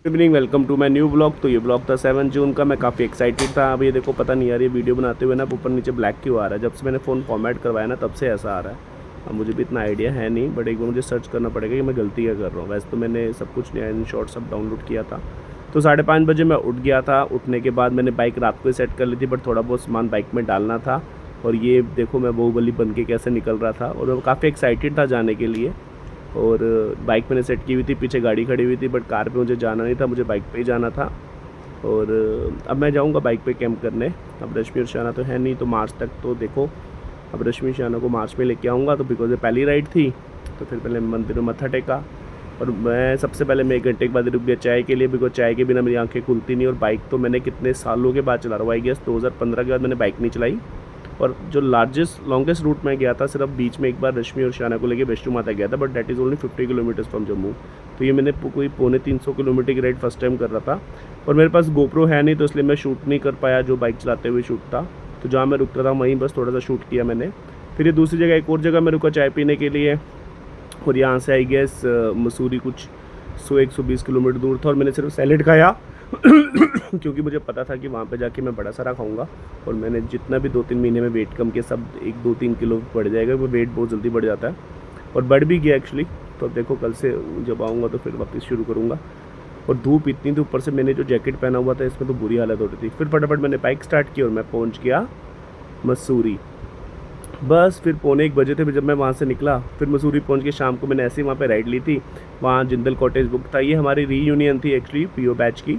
Good evening, welcome to my new blog. तो ये blog था 7 जून का। मैं काफ़ी एक्साइटेड था। अब ये देखो, पता नहीं यार ये वीडियो बनाते हुए ना ऊपर नीचे ब्लैक क्यों आ रहा है। जब से मैंने फ़ोन फॉर्मेट करवाया ना तब से ऐसा आ रहा है। अब मुझे भी इतना आइडिया है नहीं, बट एक बार मुझे सर्च करना पड़ेगा कि मैं गलती क्या कर रहा हूँ। वैसे तो मैंने सब कुछ इन शॉर्ट सब डाउनलोड किया था। तो 5:30 बजे मैं उठ गया था। उठने के बाद मैंने बाइक रात को ही सेट कर ली थी, बट थोड़ा बहुत सामान बाइक में डालना था। और ये देखो मैं बाहुबली बन के कैसे निकल रहा था, और मैं काफ़ी एक्साइटेड था जाने के लिए। और बाइक मैंने सेट की हुई थी, पीछे गाड़ी खड़ी हुई थी, बट कार पे मुझे जाना नहीं था, मुझे बाइक पे ही जाना था। और अब मैं जाऊंगा बाइक पे कैंप करने। अब रश्मि और शाना तो है नहीं, तो मार्च तक तो देखो, अब रश्मि शाना को मार्च में लेके आऊँगा। तो बिकॉज ये पहली राइड थी, तो फिर पहले मंदिर में मत्था टेका। और मैं सबसे पहले मैं 1 घंटे के बाद रुक गया चाय के लिए, बिकॉज चाय के बिना मेरी आंखें खुलती नहीं। और बाइक तो मैंने कितने सालों के बाद चला रहा हूँ, आई गेस 2015 के बाद मैंने बाइक नहीं चलाई। और जो लॉन्गेस्ट रूट में गया था, सिर्फ बीच में एक बार रश्मि और शाना को लेके वैष्णो माता गया था, but that is only 50 kilometres from Jammu. तो ये मैंने कोई 250-300 किलोमीटर की राइड फर्स्ट टाइम कर रहा था। और मेरे पास गोप्रो है नहीं, तो इसलिए मैं शूट नहीं कर पाया जो बाइक चलाते हुए शूट था। तो जहाँ मैं रुकता था वहीं बस थोड़ा सा शूट किया मैंने। फिर ये दूसरी जगह, एक और जगह मैं रुका चाय पीने के लिए। और यहाँ से आई गेस मसूरी कुछ 100-120 किलोमीटर दूर था। और मैंने सिर्फ सैलेड खाया क्योंकि मुझे पता था कि वहाँ पे जाके मैं बड़ा सारा खाऊंगा। और मैंने जितना भी 2-3 महीने में वेट कम किया, सब 1-2-3 किलो बढ़ जाएगा। वो वेट बहुत जल्दी बढ़ जाता है, और बढ़ भी गया एक्चुअली। तो अब देखो कल से जब आऊँगा तो फिर वापस शुरू करूँगा। और धूप इतनी थी, ऊपर से मैंने जो जैकेट पहना हुआ था इसमें तो बुरी हालत हो रही थी। फिर फटाफट मैंने बाइक स्टार्ट की और मैं पहुँच गया मसूरी। बस फिर 1:45 बजे थे जब मैं वहाँ से निकला। फिर मसूरी पहुँच के शाम को मैंने ऐसे ही वहाँ पे राइड ली थी। वहाँ जिंदल कॉटेज बुक था। ये हमारी रीयूनियन थी एक्चुअली, पीओ बैच की।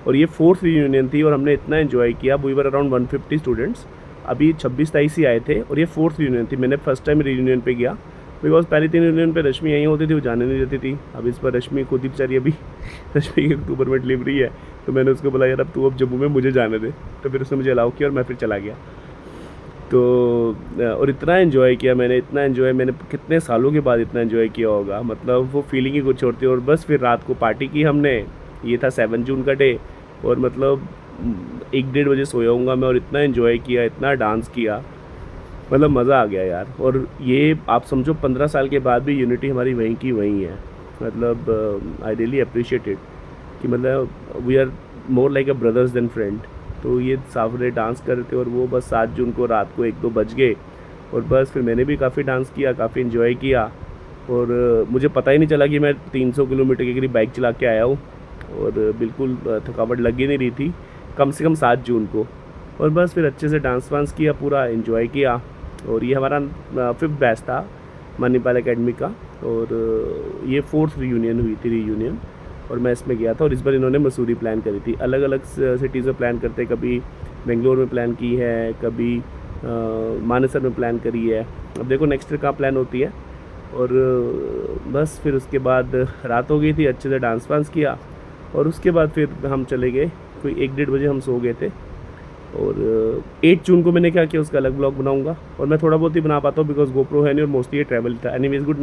और ये 4th रीयूनियन थी, और हमने इतना एंजॉय किया। We were around 150 students. अभी 26-27 ही आए थे, और ये 4th रीयूनियन थी। मैंने फर्स्ट टाइम रीयूनियन पे गया, बिकॉज पहली 3 रीयूनियन पे रश्मि यहीं होती थी, वो जाने नहीं देती थी। अब इस पर रश्मि खुद ही बेचारी अभी रश्मि की अक्टूबर में डिलीवरी है। तो मैंने उसको बोला यार अब तू अब जम्मू में मुझे जाने दे। तो फिर उसने मुझे अलाउ किया और मैं फिर चला गया। तो और इतना एंजॉय किया मैंने, इतना एंजॉय मैंने कितने सालों के बाद इतना एंजॉय किया होगा। मतलब वो फीलिंग ही कुछ और थी। और बस फिर रात को पार्टी की हमने। ये था 7 जून का डे। और मतलब 1-1:30 बजे सोया हूँगा मैं, और इतना एंजॉय किया, इतना डांस किया, मतलब मज़ा आ गया यार। और ये आप समझो 15 साल के बाद भी यूनिटी हमारी वहीं की वहीं है। मतलब आई रियली अप्रिशिएट इट कि मतलब we are more like a brothers than friend. तो ये सावरे डांस कर रहे थे, और वो बस 7 जून को रात को 1-2 बज गए। और बस फिर मैंने भी काफ़ी डांस किया, काफ़ी इन्जॉय किया। और मुझे पता ही नहीं चला कि मैं 300 किलोमीटर के करीब बाइक चला के आया हूँ। और बिल्कुल थकावट लग ही नहीं रही थी, कम से कम 7 जून को। और बस फिर अच्छे से डांस वांस किया, पूरा इन्जॉय किया। और ये हमारा 5th बैच था मणिपाल एकेडमी का। और ये 4th रीयूनियन हुई थी, रीयूनियन। और मैं इसमें गया था। और इस बार इन्होंने मसूरी प्लान करी थी। अलग अलग सिटीज़ में प्लान करते, कभी बेंगलोर में प्लान की है, कभी मानेसर में प्लान करी है। अब देखो नेक्स्ट ईयर कहाँ प्लान होती है। और बस फिर उसके बाद रात हो गई थी, अच्छे से डांस वांस किया। और उसके बाद फिर हम चले गए, कोई 1-1:30 बजे हम सो गए थे। और 8 जून को मैंने क्या किया उसका अलग ब्लॉग बनाऊंगा। और मैं थोड़ा बहुत ही बना पाता हूँ, बिकॉज गोप्रो है नहीं और मोस्टली ये ट्रैवल था। Anyways good night.